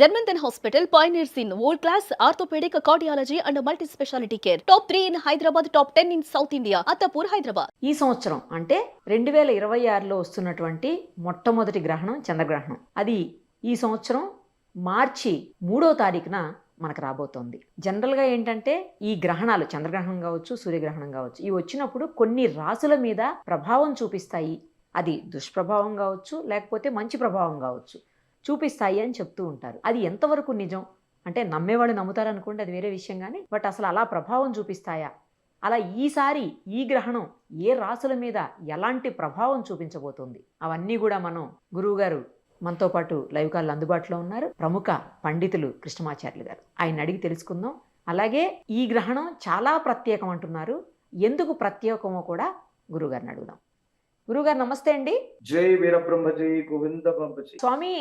Germanton Hospital pioneers in world-class orthopedic cardiology and multi-specialty care. Top 3 in Hyderabad, top 10 in South India. Attapur, Hyderabad. ఈ సంవత్సరం అంటే 2026లో వస్తున్నటువంటి మొట్టమొదటి గ్రహణం చంద్రగ్రహణం. అది ఈ సంవత్సరం మార్చి 3వ తారీఖున మనకు రాబోతోంది. జనరల్గా ఏంటంటే ఈ గ్రహణాలు చంద్రగ్రహణం కావచ్చు, సూర్యగ్రహణం కావచ్చు, ఇవి వచ్చినప్పుడు కొన్ని రాసుల మీద ప్రభావం చూపిస్తాయి. అది దుష్ప్రభావం కావచ్చు, లేకపోతే మంచి ప్రభావం కావచ్చు, చూపిస్తాయి అని చెప్తూ ఉంటారు. అది ఎంతవరకు నిజం అంటే నమ్మేవాళ్ళు నమ్ముతారనుకోండి, అది వేరే విషయం. కానీ బట్ అసలు అలా ప్రభావం చూపిస్తాయా, అలా ఈసారి ఈ గ్రహణం ఏ రాసుల మీద ఎలాంటి ప్రభావం చూపించబోతుంది, అవన్నీ కూడా మనం గురువుగారు మనతో పాటు లైవ్ కాల్ అందుబాటులో ఉన్నారు, ప్రముఖ పండితులు కృష్ణమాచార్యులు గారు. ఆయన అడిగి తెలుసుకుందాం. అలాగే ఈ గ్రహణం చాలా ప్రత్యేకం అంటున్నారు, ఎందుకు ప్రత్యేకమో కూడా గురువుగారిని అడుగుదాం. గురుగారు నమస్తే అండి. జై వీరబ్రహ్మ జై గోవింద పంపజీ. స్వామి,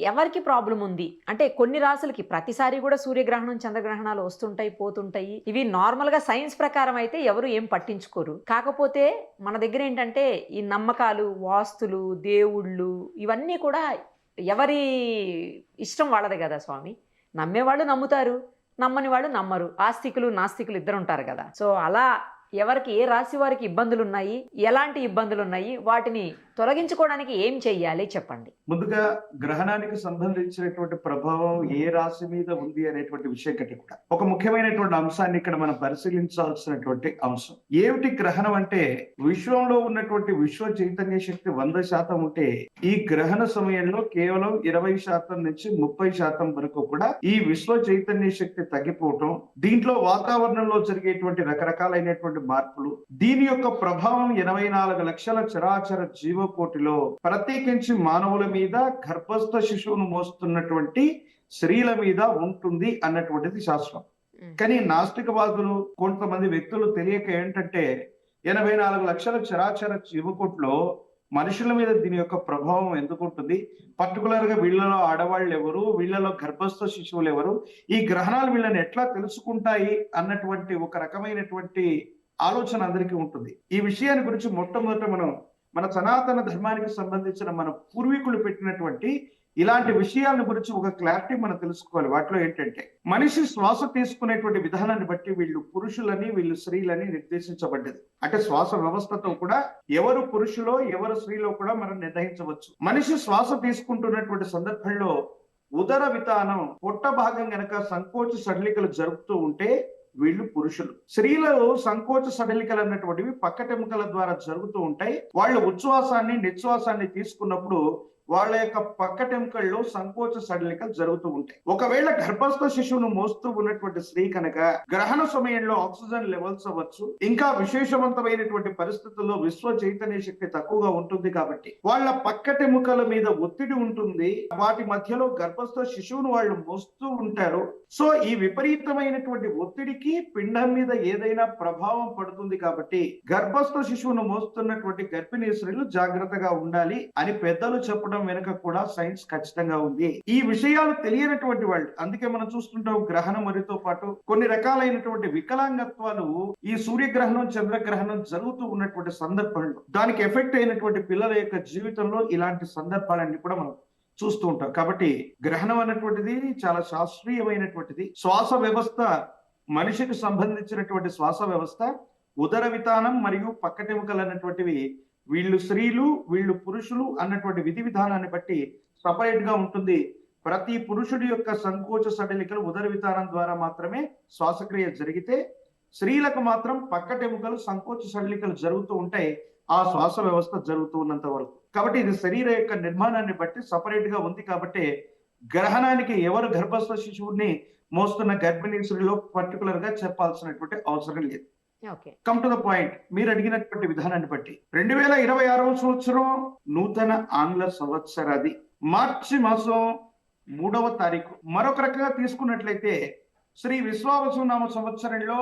ఎవరికి ప్రాబ్లం ఉంది అంటే కొన్ని రాసులకి ప్రతిసారి కూడా సూర్యగ్రహణం చంద్రగ్రహణాలు వస్తుంటాయి పోతుంటాయి. ఇవి నార్మల్ గా సైన్స్ ప్రకారం అయితే ఎవరు ఏం పట్టించుకోరు. కాకపోతే మన దగ్గర ఏంటంటే ఈ నమ్మకాలు, వాస్తులు, దేవుళ్ళు ఇవన్నీ కూడా ఎవరి ఇష్టం వాళ్ళదే కదా స్వామి. నమ్మేవాళ్ళు నమ్ముతారు, నమ్మని వాళ్ళు నమ్మరు. ఆస్తికులు నాస్తికులు ఇద్దరు ఉంటారు కదా. సో అలా ఎవరికి ఏ రాశి వారికి ఇబ్బందులు ఉన్నాయి, ఎలాంటి ఇబ్బందులు ఉన్నాయి, వాటిని తొలగించుకోవడానికి ఏం చెయ్యాలి చెప్పండి. ముందుగా గ్రహణానికి సంబంధించినటువంటి ప్రభావం ఏ రాశి మీద ఉంది అనేటువంటి విషయం కంటే కూడా ఒక ముఖ్యమైనటువంటి అంశాన్ని ఇక్కడ మనం పరిశీలించాల్సినటువంటి అంశం ఏమిటి. గ్రహణం అంటే విశ్వంలో ఉన్నటువంటి విశ్వ చైతన్య శక్తి 100% ఉంటే ఈ గ్రహణ సమయంలో కేవలం 20% నుంచి 30% వరకు కూడా ఈ విశ్వ చైతన్య శక్తి తగ్గిపోవటం, దీంట్లో వాతావరణంలో జరిగేటువంటి రకరకాలైనటువంటి మార్పులు, దీని యొక్క ప్రభావం 84 లక్షల చరాచర జీవకోటిలో ప్రత్యేకించి మానవుల మీద, గర్భస్థ శిశువును మోస్తున్నటువంటి స్త్రీల మీద ఉంటుంది అన్నటువంటిది శాస్త్రం. కానీ నాస్తికవాదులు, కొంతమంది వ్యక్తులు తెలియక ఏంటంటే 84 లక్షల చరాచర జీవకోటిలో మనుషుల మీద దీని యొక్క ప్రభావం ఎందుకు ఉంటుంది, పర్టికులర్ గా వీళ్ళలో ఆడవాళ్ళు ఎవరు, వీళ్ళలో గర్భస్థ శిశువులు ఎవరు, ఈ గ్రహణాలు వీళ్ళని ఎట్లా తెలుసుకుంటాయి అన్నటువంటి ఒక రకమైనటువంటి ఆలోచన అందరికీ ఉంటుంది. ఈ విషయాన్ని గురించి మొట్టమొదట మన సనాతన ధర్మానికి సంబంధించిన మన పూర్వీకులు పెట్టినటువంటి ఇలాంటి విషయాల గురించి ఒక క్లారిటీ మనం తెలుసుకోవాలి. వాటిలో ఏంటంటే మనిషి శ్వాస తీసుకునేటువంటి విధానాన్ని బట్టి వీళ్ళు పురుషులని, వీళ్ళు స్త్రీలని నిర్దేశించబడ్డది. అంటే శ్వాస వ్యవస్థతో కూడా ఎవరు పురుషులో ఎవరు స్త్రీలో కూడా మనం నిర్ణయించవచ్చు. మనిషి శ్వాస తీసుకుంటున్నటువంటి సందర్భంలో ఉదర వితానం, పొట్ట భాగం గనక సంకోచ సడలికలు జరుపుతూ ఉంటే వీళ్ళు పురుషులు. స్త్రీలలో సంకోచ సడలికలు అన్నటువంటివి పక్కటెముకల ద్వారా జరుగుతూ ఉంటాయి. వాళ్ళు ఉచ్ఛ్వాసాన్ని నిశ్వాసాన్ని తీసుకున్నప్పుడు వాళ్ళ యొక్క పక్కటెముకల్లో సంకోచ సడలికలు జరుగుతూ ఉంటాయి. ఒకవేళ గర్భస్థ శిశువును మోస్తూ ఉన్నటువంటి స్త్రీ కనుక గ్రహణ సమయంలో ఆక్సిజన్ లెవెల్స్ అవ్వచ్చు, ఇంకా విశేషవంతమైనటువంటి పరిస్థితుల్లో విశ్వ చైతన్య శక్తి తక్కువగా ఉంటుంది కాబట్టి వాళ్ళ పక్కటెముకల మీద ఒత్తిడి ఉంటుంది. వాటి మధ్యలో గర్భస్థ శిశువును వాళ్ళు మోస్తూ ఉంటారు. సో ఈ విపరీతమైనటువంటి ఒత్తిడికి పిండం మీద ఏదైనా ప్రభావం పడుతుంది కాబట్టి గర్భస్థ శిశువును మోస్తున్నటువంటి గర్భిణీ స్త్రీలు జాగ్రత్తగా ఉండాలి అని పెద్దలు చెప్పడం వెనుక కూడా సైన్స్ ఖచ్చితంగా ఉంది. ఈ విషయాలు తెలియనటువంటి వాళ్ళు, అందుకే మనం చూస్తుంటాం గ్రహణం మరితో పాటు కొన్ని రకాలైనటువంటి వికలాంగత్వాలు ఈ సూర్యగ్రహణం చంద్రగ్రహణం జరుగుతూ ఉన్నటువంటి సందర్భంలో దానికి ఎఫెక్ట్ అయినటువంటి పిల్లల యొక్క జీవితంలో ఇలాంటి సందర్భాలన్నీ కూడా మనం చూస్తూ ఉంటాం. కాబట్టి గ్రహణం అన్నటువంటిది చాలా శాస్త్రీయమైనటువంటిది. శ్వాస వ్యవస్థ, మనిషికి సంబంధించినటువంటి శ్వాస వ్యవస్థ, ఉదర వితానం మరియు పక్కటెముకలు అన్నటువంటివి వీళ్ళు స్త్రీలు వీళ్ళు పురుషులు అన్నటువంటి విధి విధానాన్ని బట్టి సపరేట్ గా ఉంటుంది. ప్రతి పురుషుడి యొక్క సంకోచ సడలికలు ఉదర వితానం ద్వారా మాత్రమే శ్వాసక్రియ జరిగితే, స్త్రీలకు మాత్రం పక్కటెముకలు సంకోచ సడలికలు జరుగుతూ ఉంటాయి ఆ శ్వాస వ్యవస్థ జరుగుతూ ఉన్నంత వరకు. కాబట్టి ఇది శరీర యొక్క నిర్మాణాన్ని బట్టి సపరేట్ గా ఉంది. కాబట్టి గ్రహణానికి ఎవరు గర్భస్థ శిశువుని మోస్తున్న గర్భిణీ స్త్రీలో పర్టికులర్ గా చెప్పాల్సినటువంటి అవసరం లేదు. Come to the point. మీరు అడిగినటువంటి విధానాన్ని బట్టి 2026వ సంవత్సరం నూతన ఆంగ్ల సంవత్సరాది మార్చి మాసం 3వ తారీఖు. మరొక రకంగా తీసుకున్నట్లయితే శ్రీ విశ్వావసునామ సంవత్సరంలో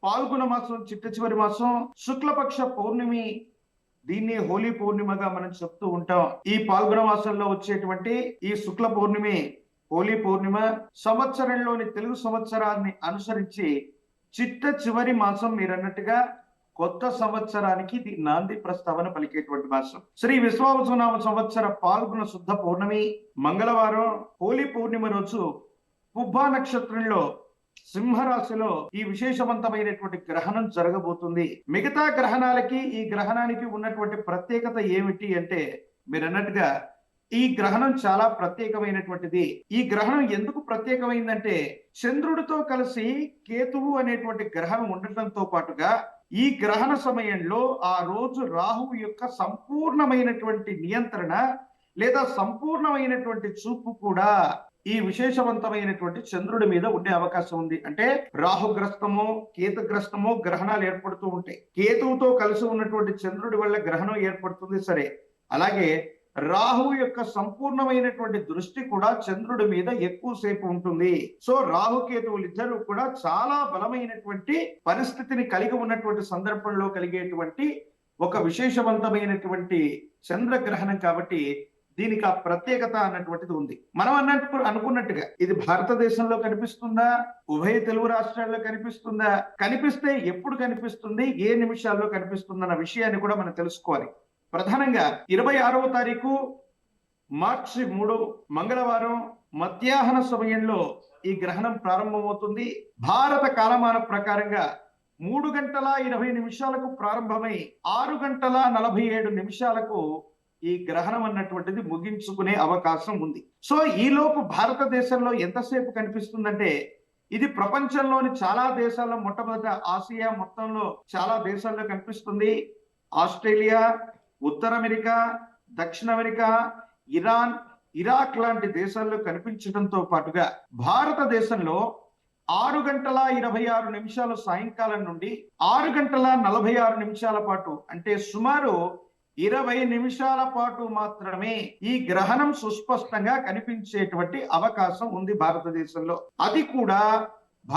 పాల్గొన మాసం చిట్ట చివరి మాసం శుక్లపక్ష పౌర్ణమి, దీన్ని హోలీ పౌర్ణిమగా మనం చెప్తూ ఉంటాం. ఈ పాల్గొన మాసంలో వచ్చేటువంటి ఈ శుక్ల పౌర్ణమి, హోలీ పౌర్ణిమ సంవత్సరంలోని తెలుగు సంవత్సరాన్ని అనుసరించి చిట్ట చివరి మాసం, మీరన్నట్టుగా కొత్త సంవత్సరానికి ఇది నాంది ప్రస్తావన పలికేటువంటి మాసం. శ్రీ విశ్వావసునామ సంవత్సర పాల్గొన శుద్ధ పౌర్ణమి మంగళవారం హోలీ పూర్ణిమ రోజు పుబ్బా నక్షత్రంలో సింహరాశిలో ఈ విశేషవంతమైనటువంటి గ్రహణం జరగబోతుంది. మిగతా గ్రహణాలకి ఈ గ్రహణానికి ఉన్నటువంటి ప్రత్యేకత ఏమిటి అంటే, మీరు అన్నట్టుగా ఈ గ్రహణం చాలా ప్రత్యేకమైనటువంటిది. ఈ గ్రహణం ఎందుకు ప్రత్యేకమైందంటే, చంద్రుడితో కలిసి కేతువు అనేటువంటి గ్రహణం ఉండటంతో పాటుగా ఈ గ్రహణ సమయంలో ఆ రోజు రాహువు యొక్క సంపూర్ణమైనటువంటి నియంత్రణ లేదా సంపూర్ణమైనటువంటి చూపు కూడా ఈ విశేషవంతమైనటువంటి చంద్రుడి మీద ఉండే అవకాశం ఉంది. అంటే రాహుగ్రస్తమో కేతుగ్రస్తమో గ్రహణాలు ఏర్పడుతూ ఉంటాయి. కేతువుతో కలిసి ఉన్నటువంటి చంద్రుడి వల్ల గ్రహణం ఏర్పడుతుంది సరే, అలాగే రాహువు యొక్క సంపూర్ణమైనటువంటి దృష్టి కూడా చంద్రుడి మీద ఎక్కువసేపు ఉంటుంది. సో రాహుకేతువులు ఇద్దరు కూడా చాలా బలమైనటువంటి పరిస్థితిని కలిగి ఉన్నటువంటి సందర్భంలో కలిగేటువంటి ఒక విశేషవంతమైనటువంటి చంద్రగ్రహణం కాబట్టి దీనికి ఆ ప్రత్యేకత అన్నటువంటిది ఉంది. మనం అనుకున్నట్టుగా ఇది భారతదేశంలో కనిపిస్తుందా, ఉభయ తెలుగు రాష్ట్రాల్లో కనిపిస్తుందా, కనిపిస్తే ఎప్పుడు కనిపిస్తుంది, ఏ నిమిషాల్లో కనిపిస్తుంది అన్న విషయాన్ని కూడా మనం తెలుసుకోవాలి. ప్రధానంగా 26వ తారీఖు మార్చి 3 మంగళవారం మధ్యాహ్న సమయంలో ఈ గ్రహణం ప్రారంభమవుతుంది. భారత కాలమాన ప్రకారంగా 3:20 ప్రారంభమై 6:47 ఈ గ్రహణం అన్నటువంటిది ముగించుకునే అవకాశం ఉంది. సో ఈలోపు భారతదేశంలో ఎంతసేపు కనిపిస్తుందంటే, ఇది ప్రపంచంలోని చాలా దేశాల్లో మొట్టమొదట ఆసియా మొత్తంలో చాలా దేశాల్లో కనిపిస్తుంది. ఆస్ట్రేలియా, ఉత్తర అమెరికా, దక్షిణ అమెరికా, ఇరాన్, ఇరాక్ లాంటి దేశాల్లో కనిపించడంతో పాటుగా భారతదేశంలో 6:26 సాయంకాలం నుండి 6:46 పాటు, అంటే సుమారు 20 నిమిషాల పాటు మాత్రమే ఈ గ్రహణం సుస్పష్టంగా కనిపించేటువంటి అవకాశం ఉంది భారతదేశంలో. అది కూడా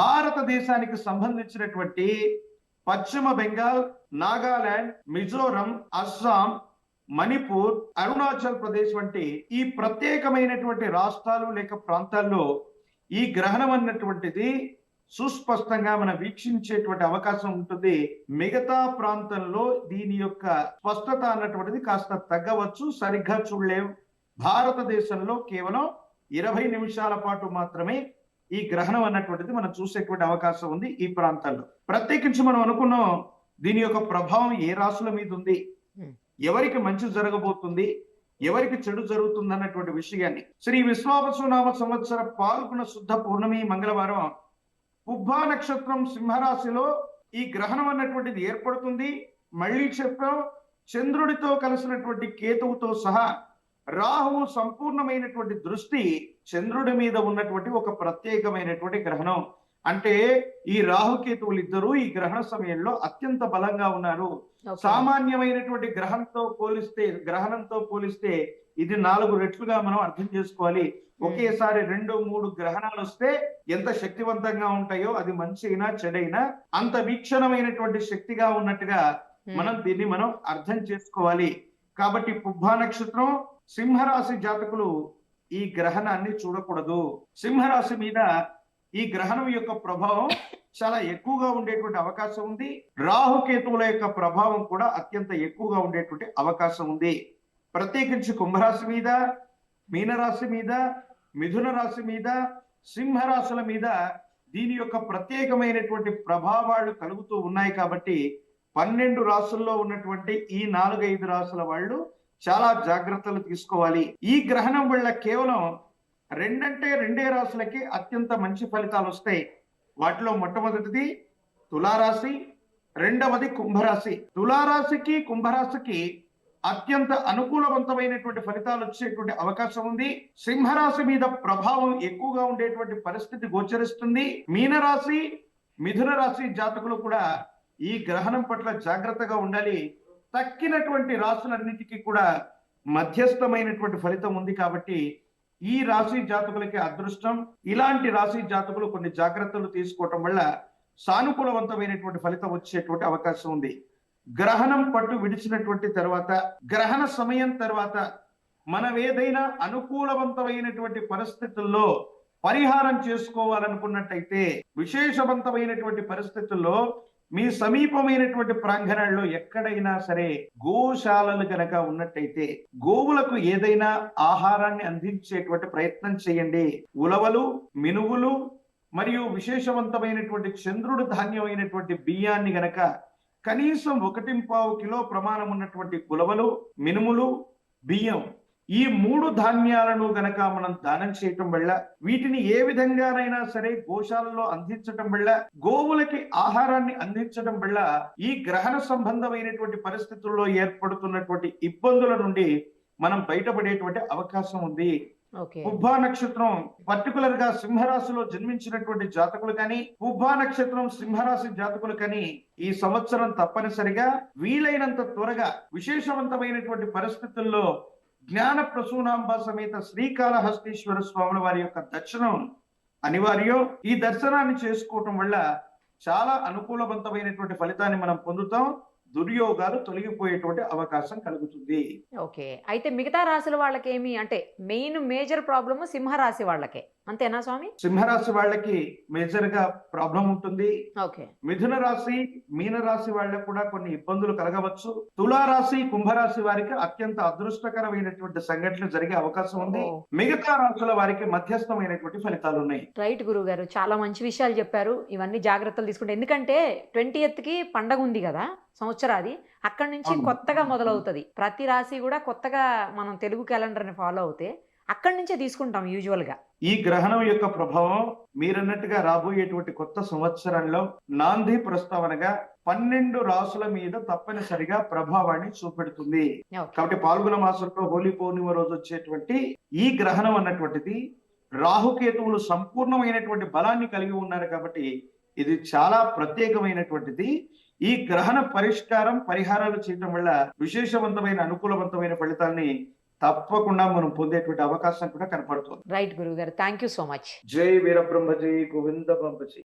భారతదేశానికి సంబంధించినటువంటి పశ్చిమ బెంగాల్, నాగాలాండ్, మిజోరం, అస్సాం, మణిపూర్, అరుణాచల్ ప్రదేశ్ వంటి ఈ ప్రత్యేకమైనటువంటి రాష్ట్రాలు లేక ప్రాంతాల్లో ఈ గ్రహణం అన్నటువంటిది సుస్పష్టంగా మనం వీక్షించేటువంటి అవకాశం ఉంటుంది. మిగతా ప్రాంతంలో దీని యొక్క స్పష్టత అన్నటువంటిది కాస్త తగ్గవచ్చు, సరిగ్గా చూడలేవు. భారతదేశంలో కేవలం 20 నిమిషాల పాటు మాత్రమే ఈ గ్రహణం అన్నటువంటిది మనం చూసేటువంటి అవకాశం ఉంది ఈ ప్రాంతాల్లో. ప్రత్యేకించి మనం అనుకున్నాం దీని యొక్క ప్రభావం ఏ రాశుల మీద ఉంది, ఎవరికి మంచి జరగబోతుంది, ఎవరికి చెడు జరుగుతుంది అన్నటువంటి విషయాన్ని. శ్రీ విశ్వావసునామ సంవత్సర పాల్గొన శుద్ధ పౌర్ణమి మంగళవారం పుబ్బా నక్షత్రం సింహరాశిలో ఈ గ్రహణం అన్నటువంటిది ఏర్పడుతుంది. మళ్ళీ చెప్పాం, చంద్రుడితో కలిసినటువంటి కేతువుతో సహా రాహువు సంపూర్ణమైనటువంటి దృష్టి చంద్రుడి మీద ఉన్నటువంటి ఒక ప్రత్యేకమైనటువంటి గ్రహణం. అంటే ఈ రాహుకేతువులు ఇద్దరు ఈ గ్రహణ సమయంలో అత్యంత బలంగా ఉన్నారు. సామాన్యమైనటువంటి గ్రహణంతో పోలిస్తే ఇది 4 రెట్లుగా మనం అర్థం చేసుకోవాలి. ఒకేసారి 2-3 గ్రహణాలు వస్తే ఎంత శక్తివంతంగా ఉంటాయో, అది మంచి అయినా చెడైనా అంత వీక్షణమైనటువంటి శక్తిగా ఉన్నట్టుగా దీన్ని మనం అర్థం చేసుకోవాలి. కాబట్టి పుబ్బా నక్షత్రం సింహరాశి జాతకులు ఈ గ్రహణాన్ని చూడకూడదు. సింహరాశి మీద ఈ గ్రహణం యొక్క ప్రభావం చాలా ఎక్కువగా ఉండేటువంటి అవకాశం ఉంది. రాహుకేతువుల యొక్క ప్రభావం కూడా అత్యంత ఎక్కువగా ఉండేటువంటి అవకాశం ఉంది. ప్రత్యేకించి కుంభరాశి మీద, మీనరాశి మీద, మిథున రాశి మీద, సింహరాశుల మీద దీని యొక్క ప్రత్యేకమైనటువంటి ప్రభావాలు కలుగుతూ ఉన్నాయి. కాబట్టి 12 రాశుల్లో ఉన్నటువంటి ఈ 4-5 రాశుల వాళ్ళు చాలా జాగ్రత్తలు తీసుకోవాలి. ఈ గ్రహణం వల్ల కేవలం 2 రాశులకి అత్యంత మంచి ఫలితాలు వస్తాయి. వాటిలో మొట్టమొదటిది తులారాశి, రెండవది కుంభరాశి. తులారాశికి, కుంభరాశికి అత్యంత అనుకూలవంతమైనటువంటి ఫలితాలు వచ్చేటువంటి అవకాశం ఉంది. సింహరాశి మీద ప్రభావం ఎక్కువగా ఉండేటువంటి పరిస్థితి గోచరిస్తుంది. మీనరాశి, మిథున రాశి జాతకులు కూడా ఈ గ్రహణం పట్ల జాగ్రత్తగా ఉండాలి. తక్కినటువంటి రాశులన్నిటికీ కూడా మధ్యస్థమైనటువంటి ఫలితం ఉంది. కాబట్టి ఈ రాశి జాతకులకి అదృష్టం. ఇలాంటి రాశి జాతకులు కొన్ని జాగ్రత్తలు తీసుకోవటం వల్ల సానుకూలవంతమైనటువంటి ఫలితం వచ్చేటువంటి అవకాశం ఉంది. గ్రహణం పట్టు విడిచినటువంటి తర్వాత, గ్రహణ సమయం తర్వాత మనం ఏదైనా అనుకూలవంతమైనటువంటి పరిస్థితుల్లో పరిహారం చేసుకోవాలనుకున్నట్టయితే, విశేషవంతమైనటువంటి పరిస్థితుల్లో మీ సమీపమైనటువంటి ప్రాంగణాల్లో ఎక్కడైనా సరే గోశాలలు గనక ఉన్నట్టయితే గోవులకు ఏదైనా ఆహారాన్ని అందించేటువంటి ప్రయత్నం చేయండి. ఉలవలు, మినువులు మరియు విశేషవంతమైనటువంటి చంద్రుడు ధాన్యం అయినటువంటి బియ్యాన్ని గనక కనీసం 1.25 కిలో ప్రమాణం ఉన్నటువంటి ఉలవలు, మినుములు, బియ్యం, ఈ 3 ధాన్యాలను గనక మనం దానం చేయటం వల్ల, వీటిని ఏ విధంగానైనా సరే గోశాలలో అందించటం వల్ల, గోవులకి ఆహారాన్ని అందించడం వల్ల ఈ గ్రహణ సంబంధమైనటువంటి పరిస్థితుల్లో ఏర్పడుతున్నటువంటి ఇబ్బందుల నుండి మనం బయటపడేటువంటి అవకాశం ఉంది. ఓకే. పుబ్బా నక్షత్రం పర్టికులర్ గా సింహరాశిలో జన్మించినటువంటి జాతకులు కానీ, పుబ్బా నక్షత్రం సింహరాశి జాతకులు కానీ ఈ సంవత్సరం తప్పనిసరిగా వీలైనంత త్వరగా విశేషవంతమైనటువంటి పరిస్థితుల్లో జ్ఞాన ప్రసూనాంబ సమేత శ్రీకాళహస్తీశ్వర స్వాముల వారి యొక్క దర్శనం అనివార్యం. ఈ దర్శనాన్ని చేసుకోవటం వల్ల చాలా అనుకూలవంతమైనటువంటి ఫలితాన్ని మనం పొందుతాం. దుర్యోగాలు తొలగిపోయేటువంటి అవకాశం కలుగుతుంది. ఓకే. అయితే మిగతా రాశుల వాళ్ళకేమి అంటే మేజర్ ప్రాబ్లమ్ సింహరాశి వాళ్ళకే అంతేనా స్వామి? సింహరాశి వాళ్ళకి మేజర్ గా ప్రాబ్లం ఉంటుంది. ఓకే. మిథున రాశి, మీన రాశి వాళ్ళకు కూడా కొన్ని ఇబ్బందులు కలగవచ్చు. తులారాశి, కుంభరాశి వారికి అత్యంత అదృష్టకరమైనటువంటి సంఘటనలు జరిగే అవకాశం ఉంది. ఓ. మిగతా రాశుల వారికి మధ్యస్థమైనటువంటి ఫలితాలు ఉన్నాయి. రైట్ గురువు గారు, చాలా మంచి విషయాలు చెప్పారు. ఇవన్నీ జాగ్రత్తలు తీసుకుంటే, ఎందుకంటే 20th కి పండగ ఉంది కదా సంవత్సరాది, అక్కడి నుంచి అవును. కొత్తగా మొదలవుతుంది. ప్రతి రాశి కూడా కొత్తగా మనం తెలుగు క్యాలెండర్ ని ఫాలో అవుతే అక్కడి నుంచే తీసుకుంటాం యూజువల్ గా. ఈ గ్రహణం యొక్క ప్రభావం మీరన్నట్టుగా రాబోయేటువంటి కొత్త సంవత్సరంలో నాంది ప్రస్తావనగా 12 రాసుల మీద తప్పనిసరిగా ప్రభావాన్ని చూపెడుతుంది. ఓకే. కాబట్టి పాల్గొన మాసంలో హోలీ పౌర్ణిమ రోజు వచ్చేటువంటి ఈ గ్రహణం అన్నటువంటిది రాహుకేతువులు సంపూర్ణమైనటువంటి బలాన్ని కలిగి ఉన్నారు. కాబట్టి ఇది చాలా ప్రత్యేకమైనటువంటిది. ఈ గ్రహణ పరిహారాలు చేయటం వల్ల విశేషవంతమైన అనుకూలవంతమైన ఫలితాన్ని తప్పకుండా మనం పొందేటువంటి అవకాశం కూడా కనపడుతుంది. రైట్ గురువు గారు, థ్యాంక్ యూ సో మచ్. జై వీరబ్రహ్మ, జై గోవింద బాబజీ.